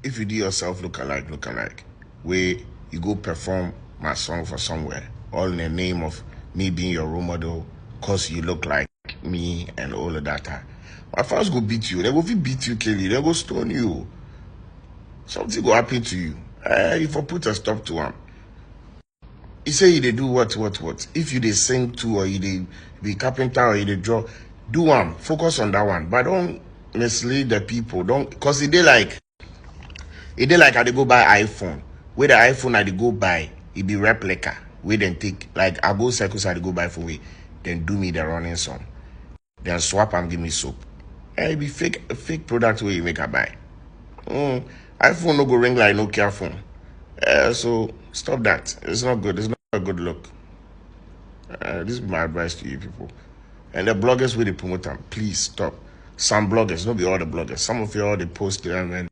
if you do yourself look alike, where you go perform my song for somewhere, all in the name of me being your role model, cause you look like me and all of that. My fans go beat you. They go beat you, kill you. They go stone you. Something go happen to you. If I put a stop to him. He say they do what? If you they sing too, or you they be carpenter, or you they draw, do one. Focus on that one. But don't mislead the people. Don't, cause it they like I they go buy iPhone. Where the iPhone I they go buy, it be replica. We then take like I go circles I they go buy for we, then do me the running song. Then swap and give me soap. It be fake product where you make a buy. iPhone no go ring like Nokia phone. So stop that. It's not good. It's not a good look. This is my advice to you people. And the bloggers with the promote them, please stop. Some bloggers, not be all the bloggers. Some of you all they post them and